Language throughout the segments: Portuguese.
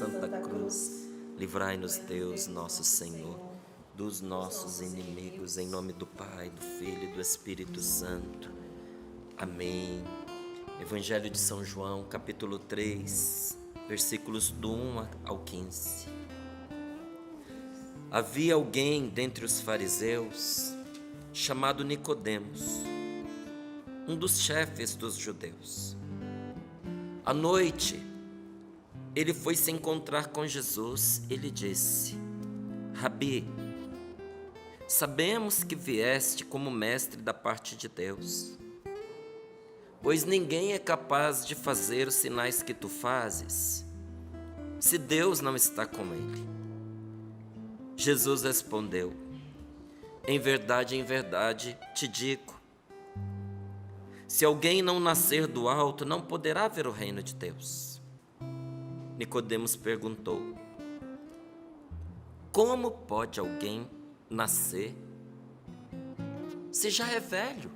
Santa Cruz, livrai-nos Deus, nosso Senhor, dos nossos inimigos, em nome do Pai, do Filho e do Espírito Santo. Amém. Evangelho de São João, capítulo 3, versículos do 1 ao 15. Havia alguém dentre os fariseus chamado Nicodemos, um dos chefes dos judeus. À noite, ele foi se encontrar com Jesus e lhe disse: Rabi, sabemos que vieste como mestre da parte de Deus, pois ninguém é capaz de fazer os sinais que tu fazes, se Deus não está com ele. Jesus respondeu: em verdade te digo, se alguém não nascer do alto, não poderá ver o reino de Deus. Nicodemos perguntou: como pode alguém nascer se já é velho?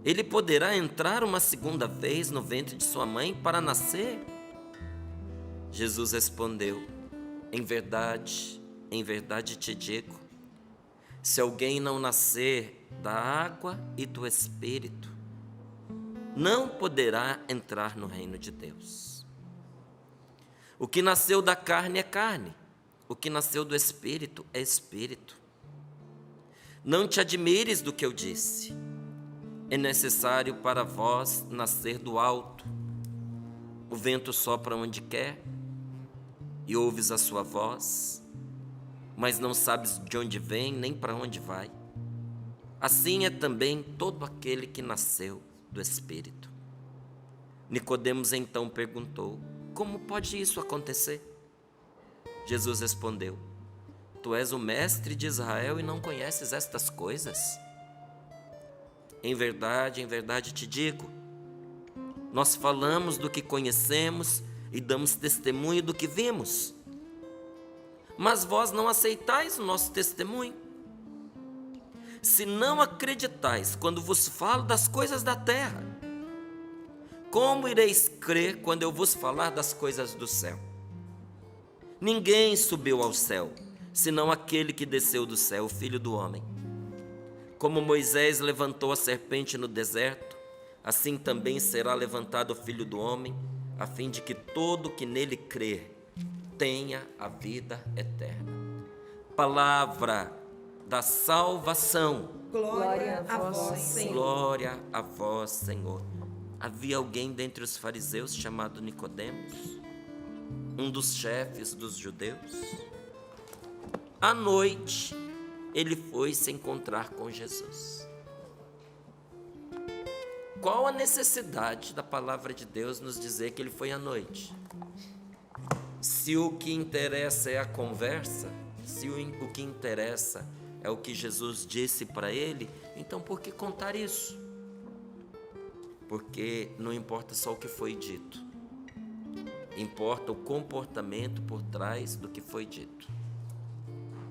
Ele poderá entrar uma segunda vez no ventre de sua mãe para nascer? Jesus respondeu: em verdade te digo, se alguém não nascer da água e do Espírito, não poderá entrar no reino de Deus. O que nasceu da carne é carne, o que nasceu do Espírito é Espírito. Não te admires do que eu disse, é necessário para vós nascer do alto. O vento sopra onde quer, e ouves a sua voz, mas não sabes de onde vem nem para onde vai. Assim é também todo aquele que nasceu do Espírito. Nicodemos então perguntou: como pode isso acontecer? Jesus respondeu: tu és o mestre de Israel e não conheces estas coisas? Em verdade te digo, nós falamos do que conhecemos e damos testemunho do que vimos, mas vós não aceitais o nosso testemunho. Se não acreditais quando vos falo das coisas da terra, como ireis crer quando eu vos falar das coisas do céu? Ninguém subiu ao céu, senão aquele que desceu do céu, o Filho do Homem. Como Moisés levantou a serpente no deserto, assim também será levantado o Filho do Homem, a fim de que todo que nele crer tenha a vida eterna. Palavra da salvação. Glória a vós, Senhor. Glória a vós, Senhor. Havia alguém dentre os fariseus chamado Nicodemos, um dos chefes dos judeus. À noite, ele foi se encontrar com Jesus. Qual a necessidade da palavra de Deus nos dizer que ele foi à noite? Se o que interessa é a conversa, se o que interessa é o que Jesus disse para ele, então por que contar isso? Porque não importa só o que foi dito, importa o comportamento por trás do que foi dito.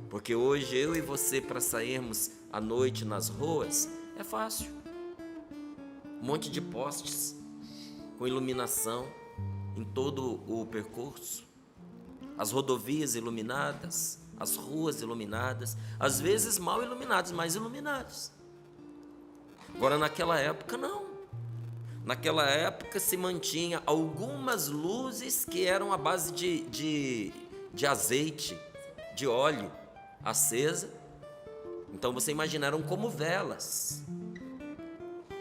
Porque hoje eu e você, para sairmos à noite nas ruas, é fácil. Um monte de postes com iluminação em todo o percurso, as rodovias iluminadas, as ruas iluminadas, às vezes mal iluminadas, mas iluminadas. Agora, naquela época, não. Naquela época se mantinha algumas luzes que eram à base de azeite, de óleo acesa. Então você imagina, eram como velas.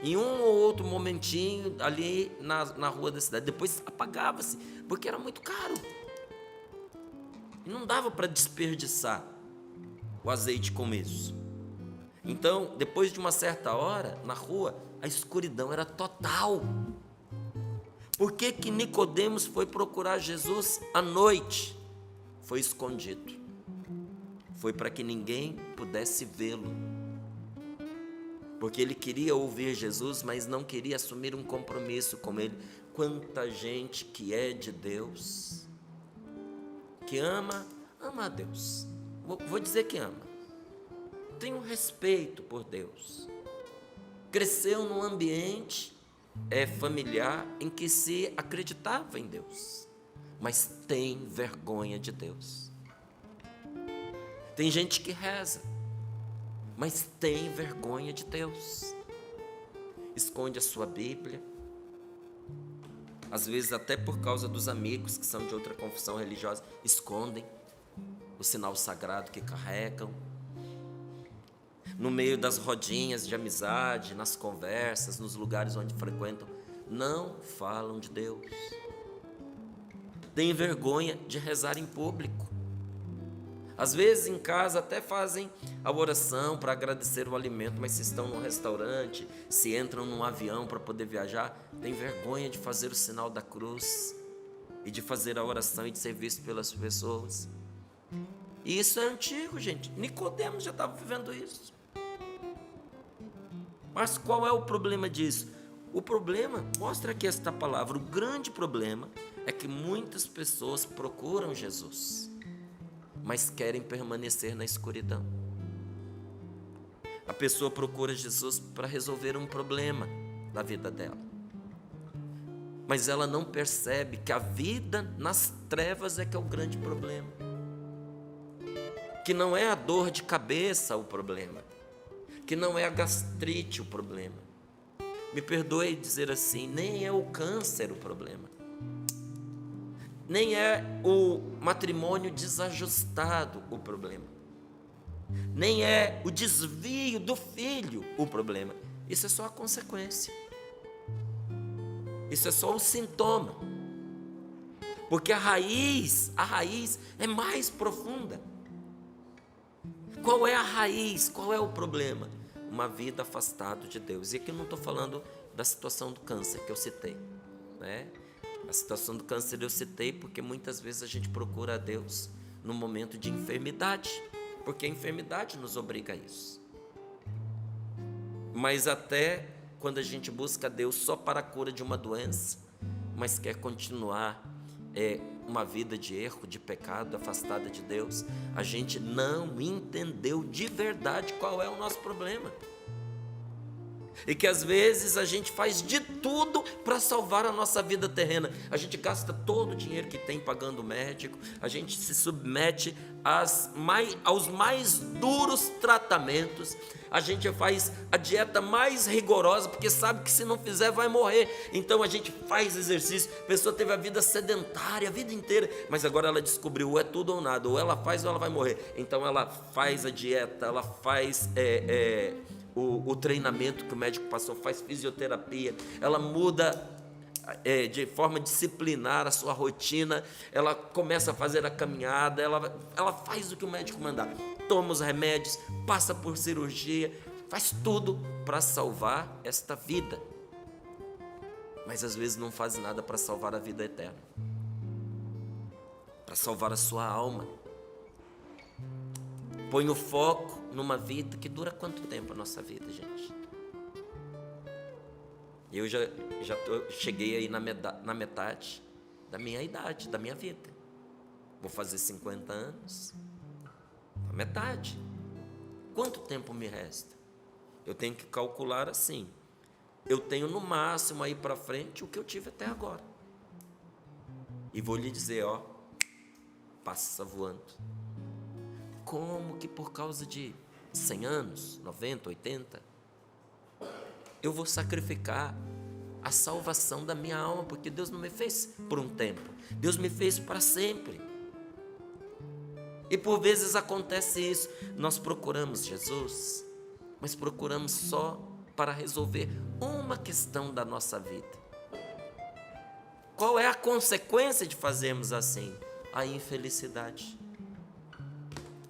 Em um ou outro momentinho ali na rua da cidade, depois apagava-se, porque era muito caro. E não dava para desperdiçar o azeite com isso. Então, depois de uma certa hora, na rua, a escuridão era total. Por que que Nicodemos foi procurar Jesus à noite? Foi escondido. Foi para que ninguém pudesse vê-lo. Porque ele queria ouvir Jesus, mas não queria assumir um compromisso com ele. Quanta gente que é de Deus, que ama a Deus. Vou dizer que ama. Tem um respeito por Deus. Cresceu num ambiente familiar em que se acreditava em Deus, mas tem vergonha de Deus. Tem gente que reza, mas tem vergonha de Deus. Esconde a sua Bíblia, às vezes até por causa dos amigos que são de outra confissão religiosa, escondem o sinal sagrado que carregam. No meio das rodinhas de amizade, nas conversas, nos lugares onde frequentam, não falam de Deus. Têm vergonha de rezar em público. Às vezes em casa até fazem a oração para agradecer o alimento, mas se estão num restaurante, se entram num avião para poder viajar, têm vergonha de fazer o sinal da cruz e de fazer a oração e de ser visto pelas pessoas. E isso é antigo, gente. Nicodemos já estava vivendo isso. Mas qual é o problema disso? O problema, mostra aqui esta palavra, o grande problema é que muitas pessoas procuram Jesus, mas querem permanecer na escuridão. A pessoa procura Jesus para resolver um problema da vida dela, mas ela não percebe que a vida nas trevas é que é o grande problema, que não é a dor de cabeça o problema, que não é a gastrite o problema. Me perdoe dizer assim, nem é o câncer o problema, nem é o matrimônio desajustado o problema, nem é o desvio do filho o problema. Isso é só a consequência, isso é só o sintoma, porque a raiz é mais profunda. Qual é a raiz? Qual é o problema? Uma vida afastada de Deus. E aqui eu não estou falando da situação do câncer que eu citei, né? A situação do câncer eu citei porque muitas vezes a gente procura a Deus no momento de enfermidade, porque a enfermidade nos obriga a isso. Mas até quando a gente busca a Deus só para a cura de uma doença, mas quer continuar uma vida de erro, de pecado, afastada de Deus, a gente não entendeu de verdade qual é o nosso problema. E que às vezes a gente faz de tudo para salvar a nossa vida terrena. A gente gasta todo o dinheiro que tem pagando o médico, a gente se submete aos mais duros tratamentos, a gente faz a dieta mais rigorosa, porque sabe que se não fizer vai morrer. Então a gente faz exercício, a pessoa teve a vida sedentária a vida inteira, mas agora ela descobriu, ou é tudo ou nada, ou ela faz ou ela vai morrer. Então ela faz a dieta, ela faz o treinamento que o médico passou, faz fisioterapia, ela muda de forma disciplinar a sua rotina, ela começa a fazer a caminhada, ela faz o que o médico mandar, toma os remédios, passa por cirurgia, faz tudo para salvar esta vida, mas às vezes não faz nada para salvar a vida eterna, para salvar a sua alma. Põe o foco numa vida que dura quanto tempo a nossa vida, gente? Eu cheguei aí na metade da minha idade, da minha vida. Vou fazer 50 anos, a metade. Quanto tempo me resta? Eu tenho que calcular assim. Eu tenho no máximo aí para frente o que eu tive até agora. E vou lhe dizer, passa voando. Como que por causa de 100 anos, 90, 80, eu vou sacrificar a salvação da minha alma, porque Deus não me fez por um tempo, Deus me fez para sempre. E por vezes acontece isso, nós procuramos Jesus, mas procuramos só para resolver uma questão da nossa vida. Qual é a consequência de fazermos assim? A infelicidade.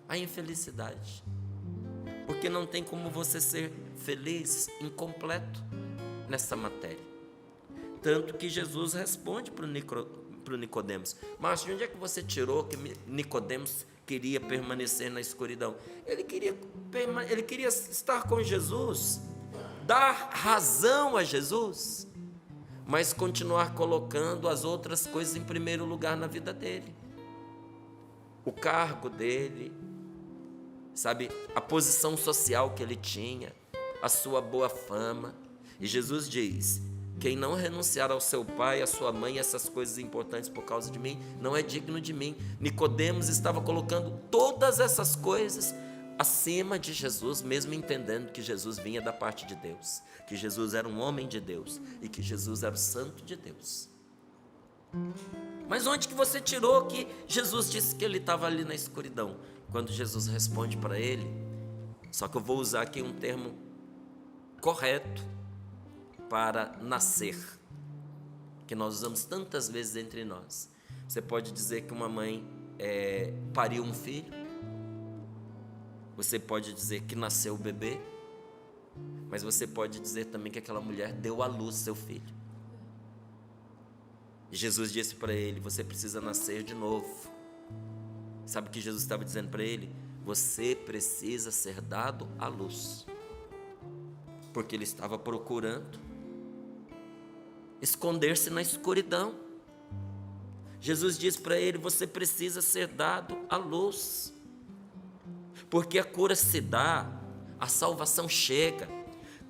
A infelicidade, porque não tem como você ser feliz incompleto nessa matéria. Tanto que Jesus responde para o Nicodemos: mas de onde é que você tirou que Nicodemos queria permanecer na escuridão? Ele queria estar com Jesus, dar razão a Jesus, mas continuar colocando as outras coisas em primeiro lugar na vida dele, o cargo dele, sabe, a posição social que ele tinha, a sua boa fama. E Jesus diz Quem não renunciar ao seu pai, à sua mãe, essas coisas importantes por causa de mim, não é digno de mim. Nicodemos estava colocando todas essas coisas acima de Jesus, mesmo entendendo que Jesus vinha da parte de Deus, que Jesus era um homem de Deus e que Jesus era o santo de Deus. Mas onde que você tirou que Jesus disse que ele estava ali na escuridão? Quando Jesus responde para ele, só que eu vou usar aqui um termo correto para nascer, que nós usamos tantas vezes entre nós. Você pode dizer que uma mãe pariu um filho, você pode dizer que nasceu o bebê, mas você pode dizer também que aquela mulher deu à luz seu filho. E Jesus disse para ele, você precisa nascer de novo. Sabe o que Jesus estava dizendo para ele? Você precisa ser dado à luz. Porque ele estava procurando esconder-se na escuridão. Jesus disse para ele, você precisa ser dado à luz. Porque a cura se dá, a salvação chega,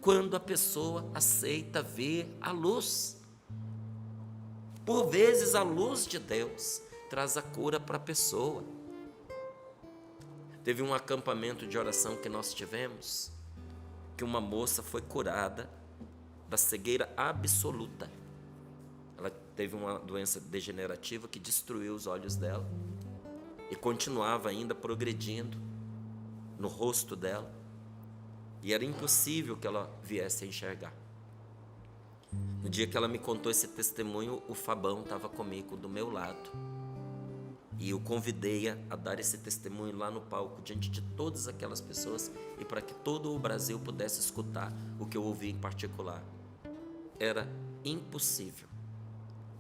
quando a pessoa aceita ver a luz. Por vezes a luz de Deus traz a cura para a pessoa. Teve um acampamento de oração que nós tivemos, que uma moça foi curada da cegueira absoluta. Ela teve uma doença degenerativa que destruiu os olhos dela e continuava ainda progredindo no rosto dela, e era impossível que ela viesse a enxergar. No dia que ela me contou esse testemunho, o Fabão estava comigo do meu lado, e eu convidei-a a dar esse testemunho lá no palco, diante de todas aquelas pessoas, e para que todo o Brasil pudesse escutar o que eu ouvi em particular. Era impossível,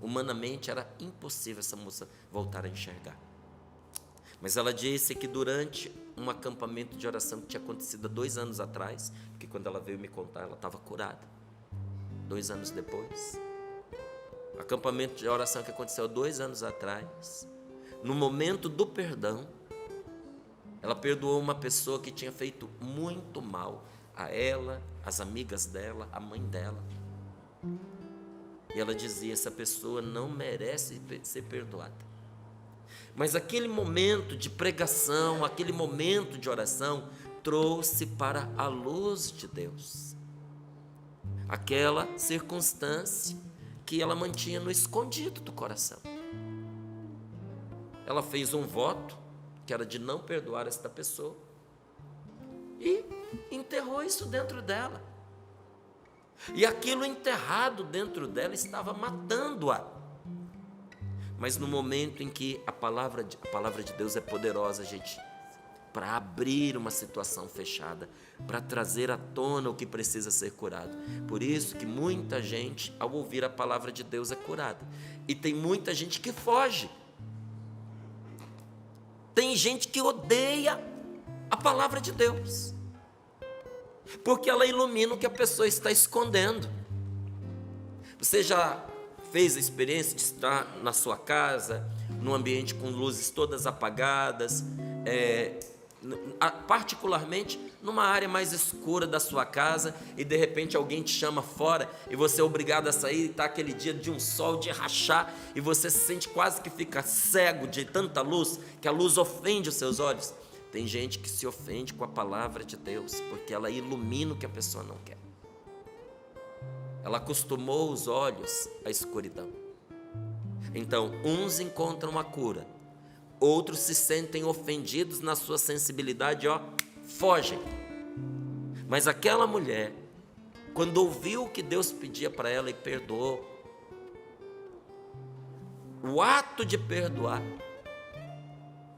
humanamente era impossível essa moça voltar a enxergar. Mas ela disse que durante um acampamento de oração que tinha acontecido há 2 anos atrás, porque quando ela veio me contar, ela estava curada. 2 anos depois, acampamento de oração que aconteceu há 2 anos atrás, no momento do perdão, ela perdoou uma pessoa que tinha feito muito mal a ela, as amigas dela, a mãe dela. E ela dizia, essa pessoa não merece ser perdoada. Mas aquele momento de pregação, aquele momento de oração, trouxe para a luz de Deus aquela circunstância que ela mantinha no escondido do coração. Ela fez um voto, que era de não perdoar esta pessoa, e enterrou isso dentro dela. E aquilo enterrado dentro dela estava matando-a. Mas no momento em que a palavra de Deus é poderosa, gente, para abrir uma situação fechada, para trazer à tona o que precisa ser curado. Por isso que muita gente, ao ouvir a palavra de Deus, é curada. E tem muita gente que foge. Tem gente que odeia a palavra de Deus, porque ela ilumina o que a pessoa está escondendo. Você já fez a experiência de estar na sua casa, num ambiente com luzes todas apagadas, particularmente numa área mais escura da sua casa, e de repente alguém te chama fora e você é obrigado a sair, e está aquele dia de um sol de rachar, e você se sente quase que fica cego de tanta luz, que a luz ofende os seus olhos. Tem gente que se ofende com a palavra de Deus, porque ela ilumina o que a pessoa não quer. Ela acostumou os olhos à escuridão. Então, uns encontram a cura, outros se sentem ofendidos na sua sensibilidade, fogem. Mas aquela mulher, quando ouviu o que Deus pedia para ela e perdoou, o ato de perdoar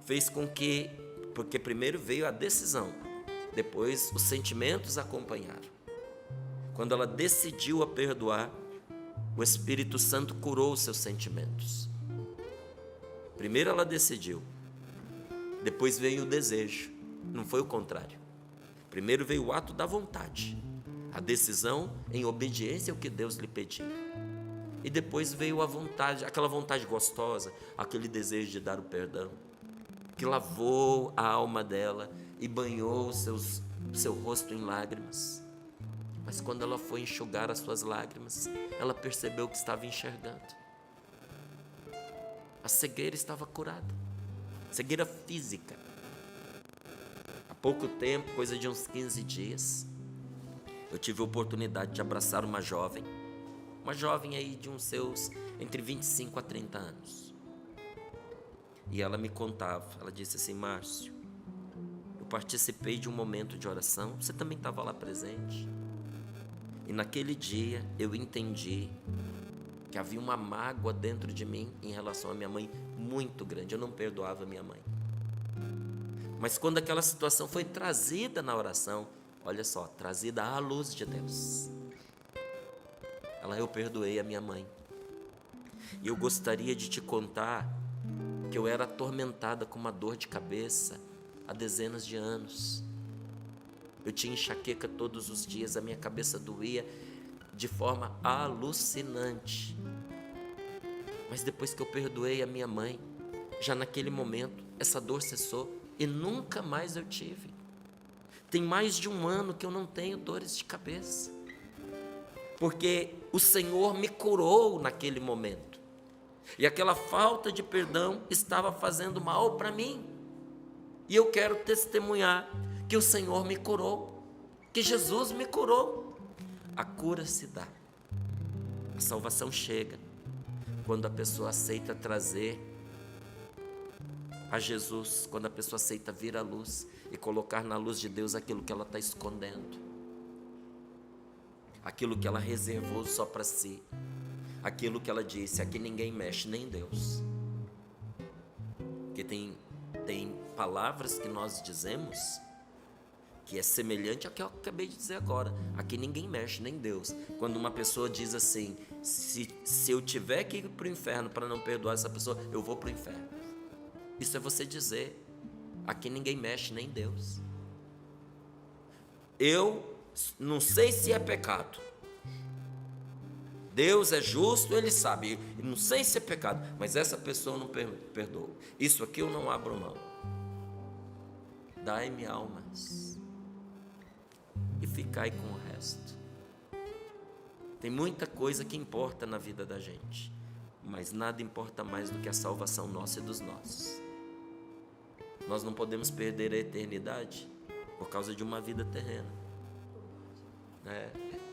fez com que, porque primeiro veio a decisão, depois os sentimentos acompanharam. Quando ela decidiu a perdoar, o Espírito Santo curou os seus sentimentos. Primeiro ela decidiu, depois veio o desejo, não foi o contrário. Primeiro veio o ato da vontade, a decisão em obediência ao que Deus lhe pediu. E depois veio a vontade, aquela vontade gostosa, aquele desejo de dar o perdão, que lavou a alma dela e banhou seu rosto em lágrimas. Mas quando ela foi enxugar as suas lágrimas, ela percebeu que estava enxergando. A cegueira estava curada. Cegueira física. Há pouco tempo, coisa de uns 15 dias, eu tive a oportunidade de abraçar uma jovem aí de uns seus entre 25 a 30 anos. E ela me contava, ela disse assim: Márcio, eu participei de um momento de oração, você também estava lá presente. E naquele dia eu entendi que havia uma mágoa dentro de mim em relação à minha mãe muito grande. Eu não perdoava minha mãe. Mas quando aquela situação foi trazida na oração, olha só, trazida à luz de Deus, eu perdoei a minha mãe. E eu gostaria de te contar que eu era atormentada com uma dor de cabeça há dezenas de anos. Eu tinha enxaqueca todos os dias, a minha cabeça doía de forma alucinante. Mas depois que eu perdoei a minha mãe, já naquele momento, essa dor cessou e nunca mais eu tive. Tem mais de um ano que eu não tenho dores de cabeça, porque o Senhor me curou naquele momento. E aquela falta de perdão estava fazendo mal para mim. E eu quero testemunhar que o Senhor me curou, que Jesus me curou. A cura se dá, a salvação chega quando a pessoa aceita trazer a Jesus, quando a pessoa aceita vir à luz e colocar na luz de Deus aquilo que ela está escondendo, aquilo que ela reservou só para si, aquilo que ela disse: aqui ninguém mexe, nem Deus. Porque tem palavras que nós dizemos que é semelhante ao que eu acabei de dizer agora: aqui ninguém mexe, nem Deus. Quando uma pessoa diz assim: se eu tiver que ir para o inferno para não perdoar essa pessoa, eu vou para o inferno. Isso é você dizer: aqui ninguém mexe, nem Deus. Eu não sei se é pecado. Deus é justo, Ele sabe. Eu não sei se é pecado, mas essa pessoa eu não perdoa. Isso aqui eu não abro mão. Dai-me almas e ficai com o resto. Tem muita coisa que importa na vida da gente, mas nada importa mais do que a salvação nossa e dos nossos. Nós não podemos perder a eternidade por causa de uma vida terrena,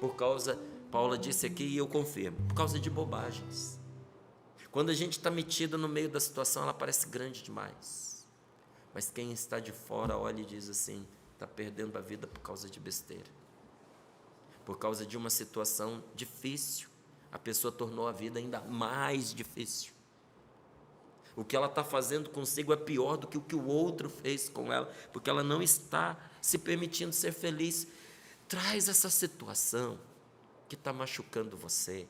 por causa, Paula disse aqui e eu confirmo, por causa de bobagens. Quando a gente está metida no meio da situação, ela parece grande demais, mas quem está de fora olha e diz assim: está perdendo a vida por causa de besteira, por causa de uma situação difícil. A pessoa tornou a vida ainda mais difícil. O que ela está fazendo consigo é pior do que o que o outro fez com ela, porque ela não está se permitindo ser feliz. Traz essa situação que está machucando você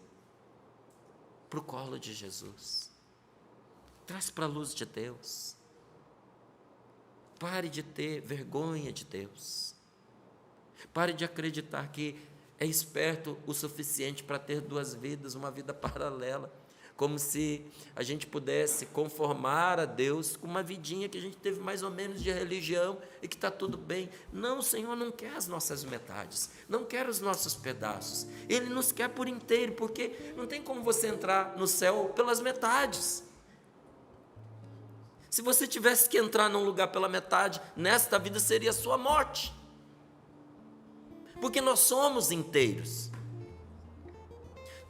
para o colo de Jesus. Traz para a luz de Deus. Pare de ter vergonha de Deus. Pare de acreditar que é esperto o suficiente para ter duas vidas, uma vida paralela, como se a gente pudesse conformar a Deus com uma vidinha que a gente teve mais ou menos de religião e que está tudo bem. Não, o Senhor não quer as nossas metades, não quer os nossos pedaços. Ele nos quer por inteiro, porque não tem como você entrar no céu pelas metades. Se você tivesse que entrar num lugar pela metade, nesta vida seria a sua morte. Porque nós somos inteiros.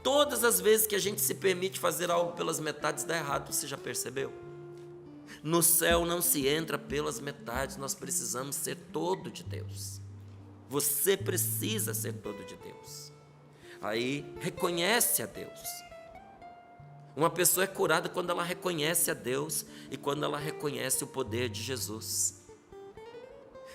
Todas as vezes que a gente se permite fazer algo pelas metades, dá errado, você já percebeu? No céu não se entra pelas metades, nós precisamos ser todo de Deus. Você precisa ser todo de Deus. Aí, reconhece a Deus. Uma pessoa é curada quando ela reconhece a Deus e quando ela reconhece o poder de Jesus.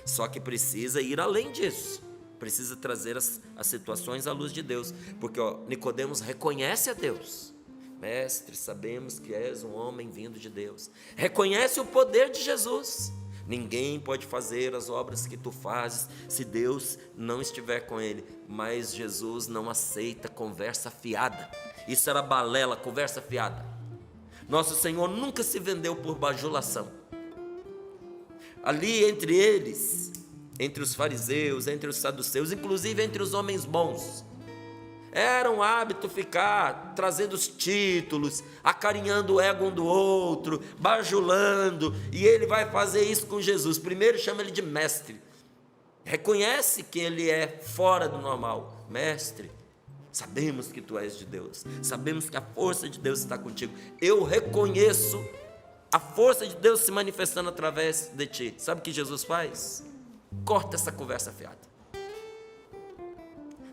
Só que precisa ir além disso. Precisa trazer as situações à luz de Deus, porque Nicodemos reconhece a Deus: mestre, sabemos que és um homem vindo de Deus. Reconhece o poder de Jesus. Ninguém pode fazer as obras que tu fazes se Deus não estiver com ele. Mas Jesus não aceita conversa fiada. Isso era balela, conversa fiada. Nosso Senhor nunca se vendeu por bajulação. Ali entre eles entre os fariseus, entre os saduceus, inclusive entre os homens bons. Era um hábito ficar trazendo os títulos, acarinhando o ego um do outro, bajulando, e ele vai fazer isso com Jesus. Primeiro chama ele de mestre, reconhece que ele é fora do normal. Mestre, sabemos que tu és de Deus, sabemos que a força de Deus está contigo, eu reconheço a força de Deus se manifestando através de ti. Sabe o que Jesus faz? Corta essa conversa fiada.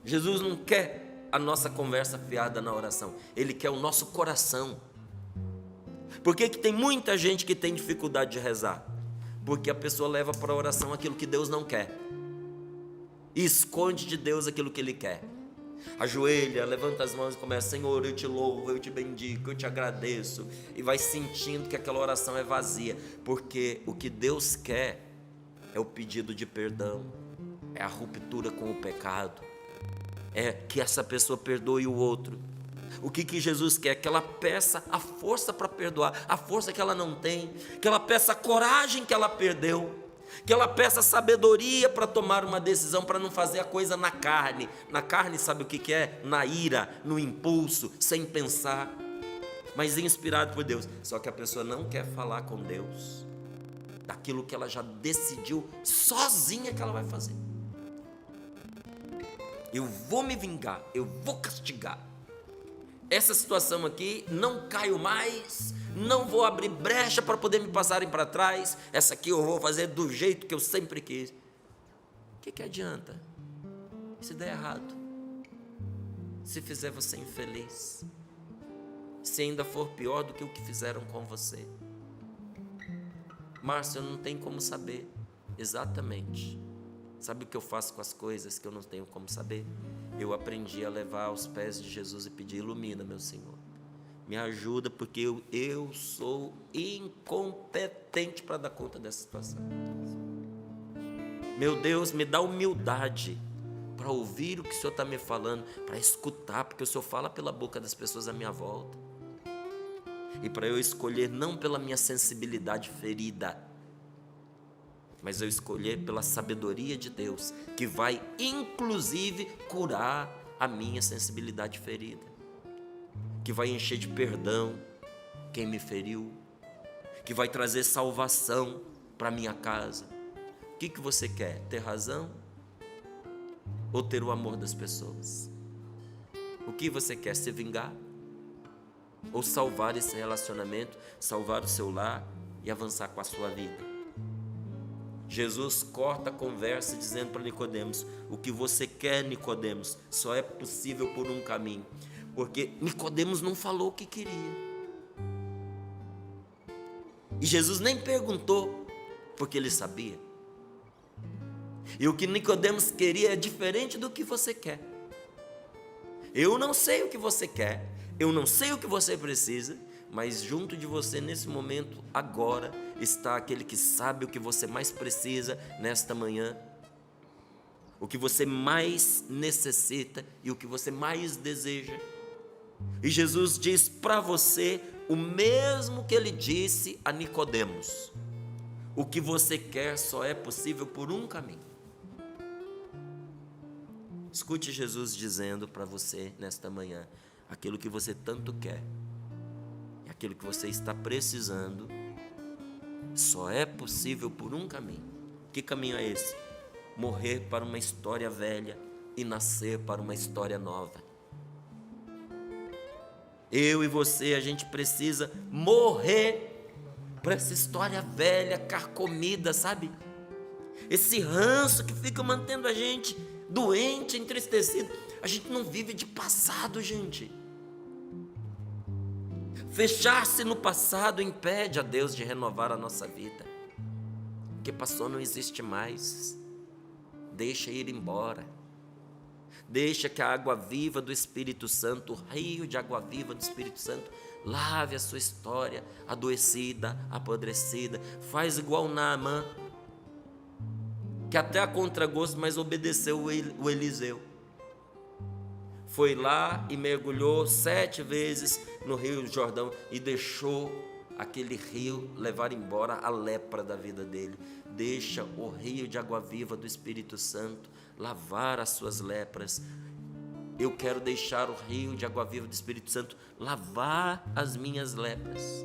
Jesus não quer a nossa conversa fiada na oração, Ele quer o nosso coração. Por que tem muita gente que tem dificuldade de rezar? Porque a pessoa leva para a oração aquilo que Deus não quer, e esconde de Deus aquilo que Ele quer. Ajoelha, levanta as mãos e começa: Senhor, eu te louvo, eu te bendigo, eu te agradeço, e vai sentindo que aquela oração é vazia, porque o que Deus quer é o pedido de perdão, é a ruptura com o pecado, é que essa pessoa perdoe o outro. O que Jesus quer? Que ela peça a força para perdoar, a força que ela não tem, que ela peça a coragem que ela perdeu, que ela peça sabedoria para tomar uma decisão, para não fazer a coisa na carne. Na carne, sabe o que é? Na ira, no impulso, sem pensar, mas inspirado por Deus. Só que a pessoa não quer falar com Deus daquilo que ela já decidiu sozinha que ela vai fazer. Eu vou me vingar, eu vou castigar. Essa situação aqui, não caio mais, não vou abrir brecha para poder me passarem para trás. Essa aqui eu vou fazer do jeito que eu sempre quis. O que adianta? Se der errado, se fizer você infeliz, se ainda for pior do que o que fizeram com você. Márcio, eu não tenho como saber exatamente. Sabe o que eu faço com as coisas que eu não tenho como saber? Eu aprendi a levar aos pés de Jesus e pedir: ilumina, meu Senhor, me ajuda, porque eu sou incompetente para dar conta dessa situação. Meu Deus, me dá humildade para ouvir o que o Senhor está me falando, para escutar, porque o Senhor fala pela boca das pessoas à minha volta, e para eu escolher não pela minha sensibilidade ferida, mas eu escolher pela sabedoria de Deus, que vai inclusive curar a minha sensibilidade ferida, que vai encher de perdão quem me feriu, que vai trazer salvação para minha casa. O que você quer? Ter razão ou ter o amor das pessoas? O que você quer? Se vingar ou salvar esse relacionamento, salvar o seu lar e avançar com a sua vida? Jesus corta a conversa dizendo para Nicodemos: o que você quer, Nicodemos, só é possível por um caminho. Porque Nicodemos não falou o que queria, e Jesus nem perguntou, porque ele sabia. E o que Nicodemos queria é diferente do que você quer. Eu não sei o que você quer, eu não sei o que você precisa, mas junto de você nesse momento, agora, está aquele que sabe o que você mais precisa nesta manhã, o que você mais necessita e o que você mais deseja. E Jesus diz para você o mesmo que ele disse a Nicodemos: o que você quer só é possível por um caminho. Escute Jesus dizendo para você nesta manhã: aquilo que você tanto quer, aquilo que você está precisando, só é possível por um caminho. Que caminho é esse? Morrer para uma história velha e nascer para uma história nova. Eu e você, a gente precisa morrer para essa história velha, carcomida, sabe? Esse ranço que fica mantendo a gente doente, entristecido. A gente não vive de passado, gente. Fechar-se no passado impede a Deus de renovar a nossa vida. O que passou não existe mais. Deixa ir embora. Deixa que a água viva do Espírito Santo, o rio de água viva do Espírito Santo, lave a sua história adoecida, apodrecida. Faz igual Naamã, que até a contragosto, mas obedeceu o Eliseu. Foi lá e mergulhou 7 vezes no rio Jordão e deixou aquele rio levar embora a lepra da vida dele. Deixa o rio de água viva do Espírito Santo lavar as suas lepras. Eu quero deixar o rio de água viva do Espírito Santo lavar as minhas lepras,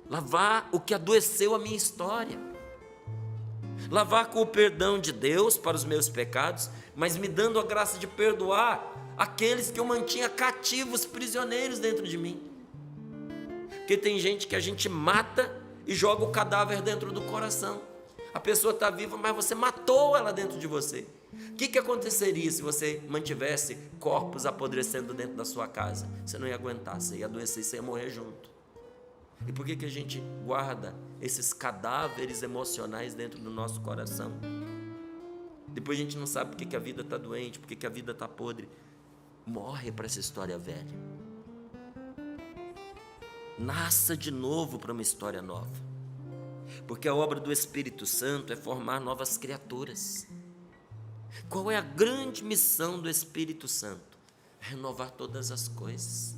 lavar o que adoeceu a minha história, lavar com o perdão de Deus para os meus pecados, mas me dando a graça de perdoar aqueles que eu mantinha cativos, prisioneiros dentro de mim. Porque tem gente que a gente mata e joga o cadáver dentro do coração. A pessoa está viva, mas você matou ela dentro de você. O que aconteceria se você mantivesse corpos apodrecendo dentro da sua casa? Você não ia aguentar, você ia adoecer, você ia morrer junto. E por que a gente guarda esses cadáveres emocionais dentro do nosso coração? Depois a gente não sabe por que a vida está doente, por que a vida está podre. Morre para essa história velha. Nasça de novo para uma história nova. Porque a obra do Espírito Santo é formar novas criaturas. Qual é a grande missão do Espírito Santo? Renovar todas as coisas.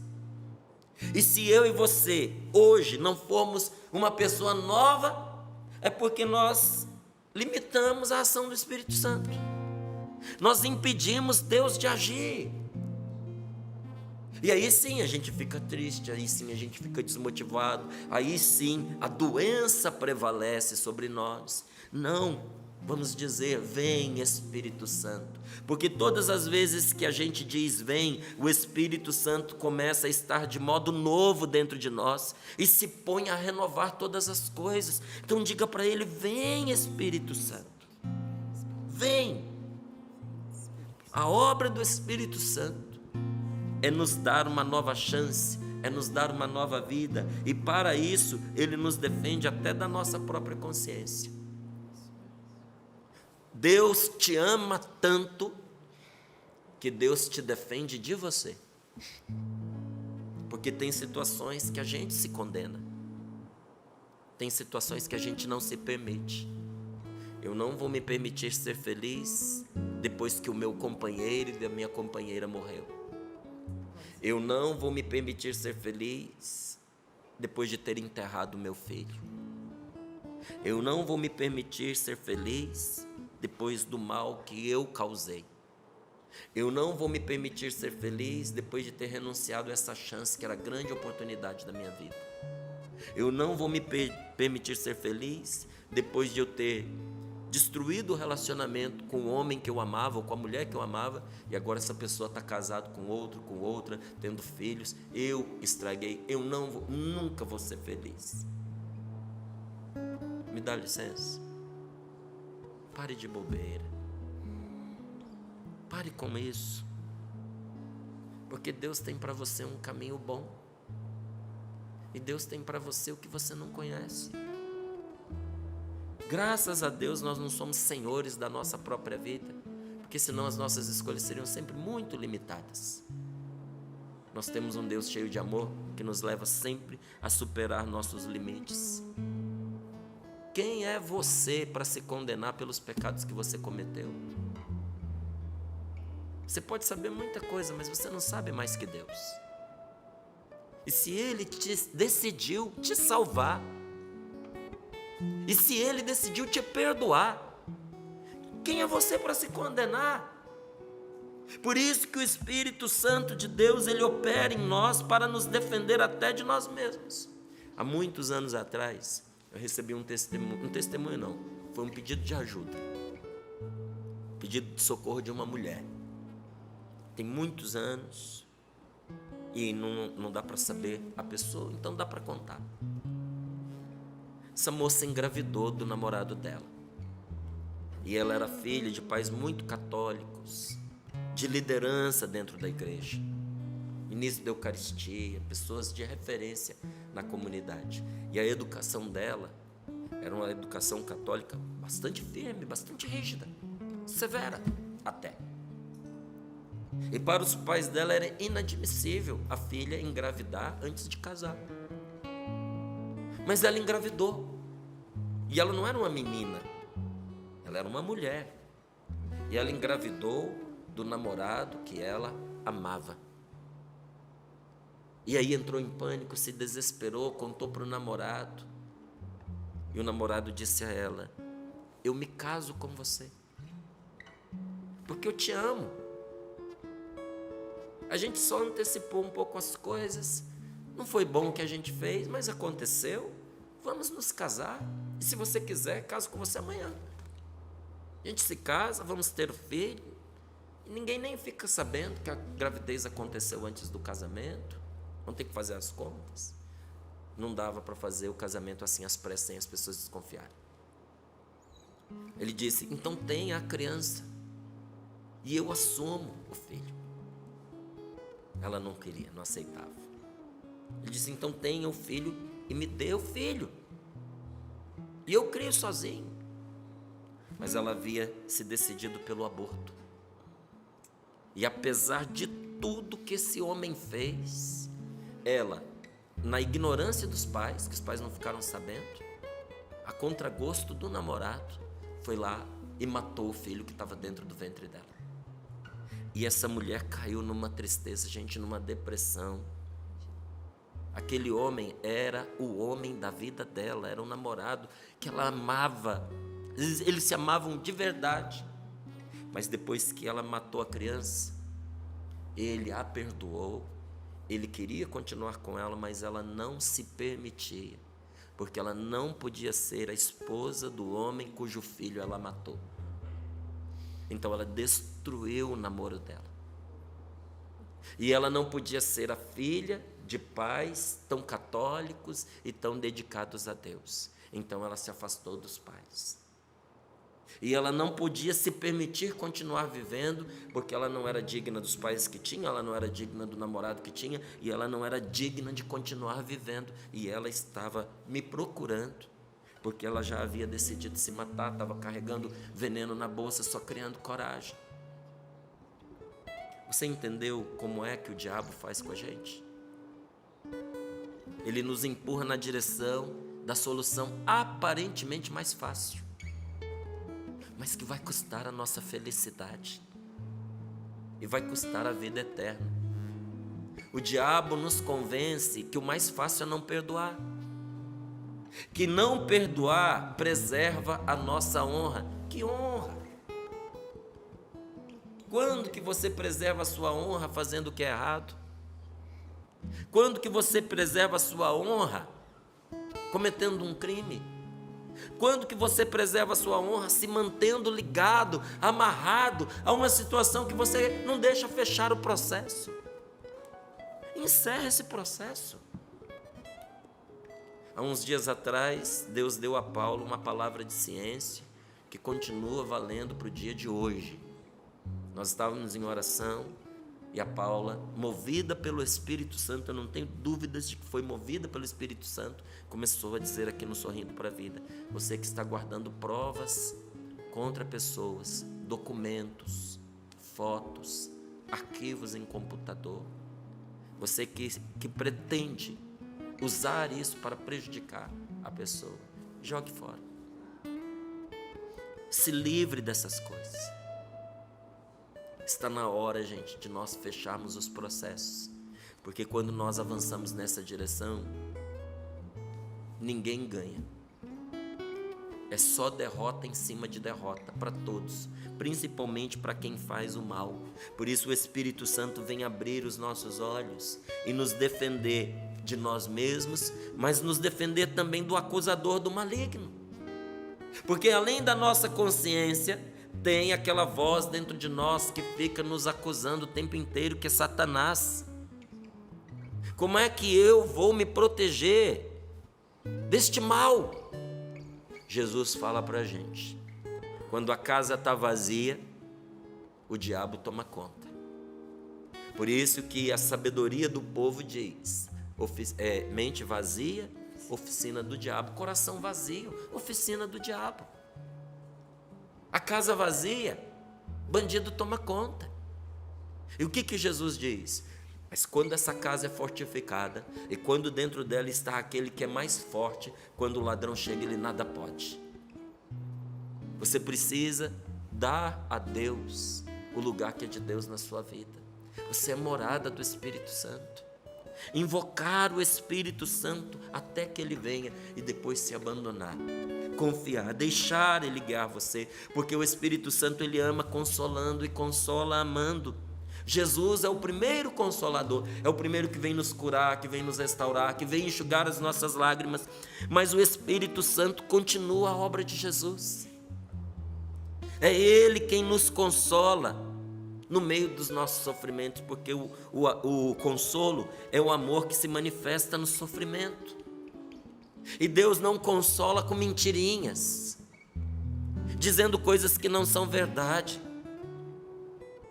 E se eu e você hoje não formos uma pessoa nova, é porque nós limitamos a ação do Espírito Santo. Nós impedimos Deus de agir. E aí sim a gente fica triste, aí sim a gente fica desmotivado, aí sim a doença prevalece sobre nós. Não, vamos dizer, vem Espírito Santo, porque todas as vezes que a gente diz vem, o Espírito Santo começa a estar de modo novo dentro de nós e se põe a renovar todas as coisas. Então diga para ele, vem Espírito Santo, vem. A obra do Espírito Santo é nos dar uma nova chance, é nos dar uma nova vida, e para isso ele nos defende até da nossa própria consciência. Deus te ama tanto que Deus te defende de você, porque tem situações que a gente se condena, tem situações que a gente não se permite. Eu não vou me permitir ser feliz depois que o meu companheiro e a minha companheira morreu. Eu não vou me permitir ser feliz depois de ter enterrado meu filho. Eu não vou me permitir ser feliz depois do mal que eu causei. Eu não vou me permitir ser feliz depois de ter renunciado a essa chance que era a grande oportunidade da minha vida. Eu não vou me permitir ser feliz depois de eu ter destruído o relacionamento com o homem que eu amava ou com a mulher que eu amava, e agora essa pessoa está casada com outro, com outra, tendo filhos. Eu estraguei, eu nunca vou ser feliz. Me dá licença. Pare de bobeira. Pare com isso. Porque Deus tem para você um caminho bom. E Deus tem para você o que você não conhece. Graças a Deus nós não somos senhores da nossa própria vida, porque senão as nossas escolhas seriam sempre muito limitadas. Nós temos um Deus cheio de amor que nos leva sempre a superar nossos limites. Quem é você para se condenar pelos pecados que você cometeu? Você pode saber muita coisa, mas você não sabe mais que Deus. E se Ele decidiu te salvar, e se Ele decidiu te perdoar, quem é você para se condenar? Por isso que o Espírito Santo de Deus, ele opera em nós para nos defender até de nós mesmos. Há muitos anos atrás, eu recebi um testemunho não, foi um pedido de ajuda, pedido de socorro de uma mulher. Tem muitos anos e não dá para saber a pessoa, então dá para contar. Essa moça engravidou do namorado dela. E ela era filha de pais muito católicos, de liderança dentro da igreja, ministro da Eucaristia, pessoas de referência na comunidade. E a educação dela era uma educação católica bastante firme, bastante rígida, severa até. E para os pais dela era inadmissível a filha engravidar antes de casar. Mas ela engravidou. E ela não era uma menina, ela era uma mulher. E ela engravidou do namorado que ela amava. E aí entrou em pânico, se desesperou, contou para o namorado. E o namorado disse a ela: eu me caso com você, porque eu te amo. A gente só antecipou um pouco as coisas. Não foi bom o que a gente fez, mas aconteceu. Vamos nos casar. E se você quiser, caso com você amanhã. A gente se casa, vamos ter filho. E ninguém nem fica sabendo que a gravidez aconteceu antes do casamento. Vamos ter que fazer as contas. Não dava para fazer o casamento assim às pressas, sem as pessoas desconfiarem. Ele disse: então tenha a criança e eu assumo o filho. Ela não queria, não aceitava. Ele disse: então tenha o filho e me dê o filho, e eu crio sozinho. Mas ela havia se decidido pelo aborto. E apesar de tudo que esse homem fez, ela, na ignorância dos pais, que os pais não ficaram sabendo, a contragosto do namorado, foi lá e matou o filho que estava dentro do ventre dela. E essa mulher caiu numa tristeza, gente, numa depressão. Aquele homem era o homem da vida dela, era um namorado que ela amava. Eles se amavam de verdade. Mas depois que ela matou a criança, ele a perdoou. Ele queria continuar com ela, mas ela não se permitia, porque ela não podia ser a esposa do homem cujo filho ela matou. Então ela destruiu o namoro dela. E ela não podia ser a filha de pais tão católicos e tão dedicados a Deus. Então ela se afastou dos pais. E ela não podia se permitir continuar vivendo, porque ela não era digna dos pais que tinha, ela não era digna do namorado que tinha, e ela não era digna de continuar vivendo. E ela estava me procurando, porque ela já havia decidido se matar, estava carregando veneno na bolsa, só criando coragem. Você entendeu como é que o diabo faz com a gente? Ele nos empurra na direção da solução aparentemente mais fácil, mas que vai custar a nossa felicidade e vai custar a vida eterna. O diabo nos convence que o mais fácil é não perdoar, que não perdoar preserva a nossa honra. Que honra? Quando que você preserva a sua honra fazendo o que é errado? Quando que você preserva a sua honra cometendo um crime? Quando que você preserva a sua honra se mantendo ligado, amarrado a uma situação que você não deixa fechar o processo? Encerra esse processo. Há uns dias atrás, Deus deu a Paulo uma palavra de ciência que continua valendo para o dia de hoje. Nós estávamos em oração e a Paula, movida pelo Espírito Santo, eu não tenho dúvidas de que foi movida pelo Espírito Santo, começou a dizer aqui no Sorrindo para a Vida: você que está guardando provas contra pessoas, documentos, fotos, arquivos em computador, você que pretende usar isso para prejudicar a pessoa, jogue fora. Se livre dessas coisas. Está na hora, gente, de nós fecharmos os processos, porque quando nós avançamos nessa direção, ninguém ganha. É só derrota em cima de derrota para todos, principalmente para quem faz o mal. Por isso o Espírito Santo vem abrir os nossos olhos e nos defender de nós mesmos, mas nos defender também do acusador, do maligno. Porque além da nossa consciência, tem aquela voz dentro de nós que fica nos acusando o tempo inteiro, que é Satanás. Como é que eu vou me proteger deste mal? Jesus fala para a gente: quando a casa está vazia, o diabo toma conta. Por isso que a sabedoria do povo diz: mente vazia, oficina do diabo. Coração vazio, oficina do diabo. A casa vazia, bandido toma conta. E o que Jesus diz? Mas quando essa casa é fortificada, e quando dentro dela está aquele que é mais forte, quando o ladrão chega, ele nada pode. Você precisa dar a Deus o lugar que é de Deus na sua vida. Você é morada do Espírito Santo. invocar o Espírito Santo até que Ele venha e depois se abandonar, confiar, deixar Ele guiar você, porque o Espírito Santo Ele ama consolando e consola amando. Jesus é o primeiro consolador, é o primeiro que vem nos curar, que vem nos restaurar, que vem enxugar as nossas lágrimas, mas o Espírito Santo continua a obra de Jesus. É Ele quem nos consola no meio dos nossos sofrimentos, porque o consolo é o amor que se manifesta no sofrimento. E Deus não consola com mentirinhas, dizendo coisas que não são verdade,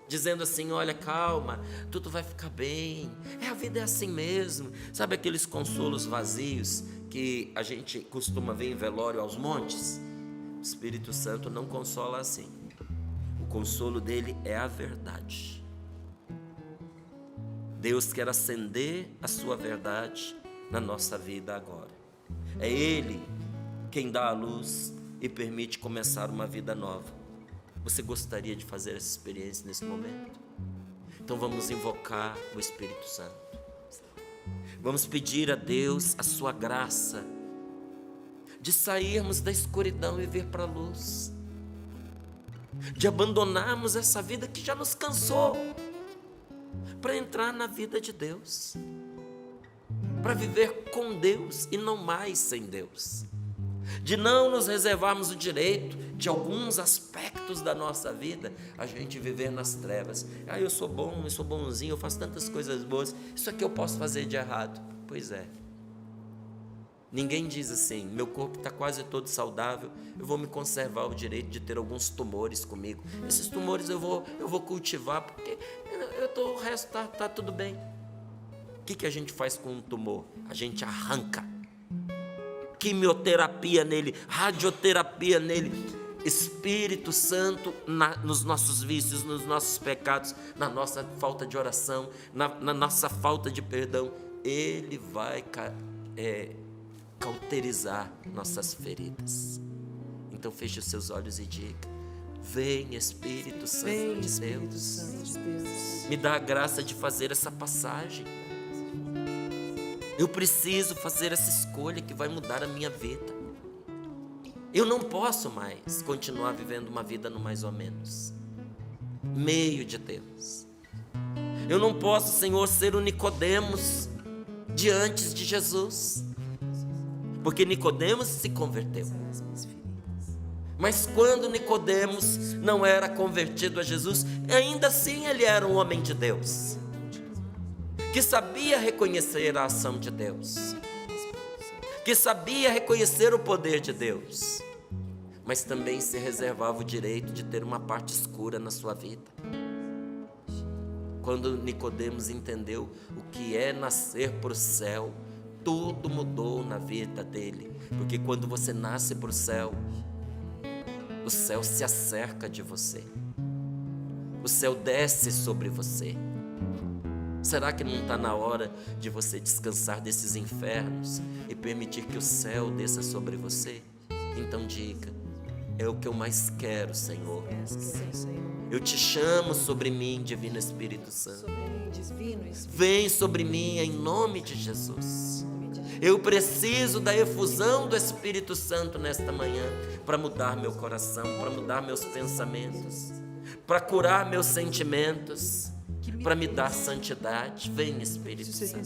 dizendo assim: olha, calma, tudo vai ficar bem, a vida é assim mesmo. Sabe aqueles consolos vazios que a gente costuma ver em velório aos montes? O Espírito Santo não consola assim. O consolo dele é a verdade. Deus quer acender a sua verdade na nossa vida agora. É Ele quem dá a luz e permite começar uma vida nova. Você gostaria de fazer essa experiência nesse momento? Então vamos invocar o Espírito Santo. Vamos pedir a Deus a sua graça de sairmos da escuridão e vir para a luz, de abandonarmos essa vida que já nos cansou, para entrar na vida de Deus, para viver com Deus e não mais sem Deus, de não nos reservarmos o direito de alguns aspectos da nossa vida a gente viver nas trevas. Eu sou bom, eu sou bonzinho, eu faço tantas coisas boas, isso aqui eu posso fazer de errado. Pois é, ninguém diz assim: meu corpo está quase todo saudável, eu vou me conservar o direito de ter alguns tumores comigo. Esses tumores eu vou cultivar, porque o resto está tudo bem. O que a gente faz com um tumor? A gente arranca. Quimioterapia nele, radioterapia nele. Espírito Santo nos nossos vícios, nos nossos pecados, na nossa falta de oração, na nossa falta de perdão, Ele vai cauterizar nossas feridas. Então feche os seus olhos e diga: vem Espírito Santo de Deus, me dá a graça de fazer essa passagem. Eu preciso fazer essa escolha que vai mudar a minha vida. Eu não posso mais continuar vivendo uma vida no mais ou menos, meio de Deus. Eu não posso, Senhor, ser o Nicodemos de antes de Jesus, porque Nicodemos se converteu. Mas quando Nicodemos não era convertido a Jesus, ainda assim ele era um homem de Deus, que sabia reconhecer a ação de Deus, que sabia reconhecer o poder de Deus, mas também se reservava o direito de ter uma parte escura na sua vida. Quando Nicodemos entendeu o que é nascer para o céu, tudo mudou na vida dele, porque quando você nasce para o céu se acerca de você, o céu desce sobre você. Será que não está na hora de você descansar desses infernos e permitir que o céu desça sobre você? Então diga: é o que eu mais quero, Senhor. Eu te chamo sobre mim, Divino Espírito Santo. Vem sobre mim em nome de Jesus. Eu preciso da efusão do Espírito Santo nesta manhã para mudar meu coração, para mudar meus pensamentos, para curar meus sentimentos, para me dar santidade. Vem, Espírito Santo.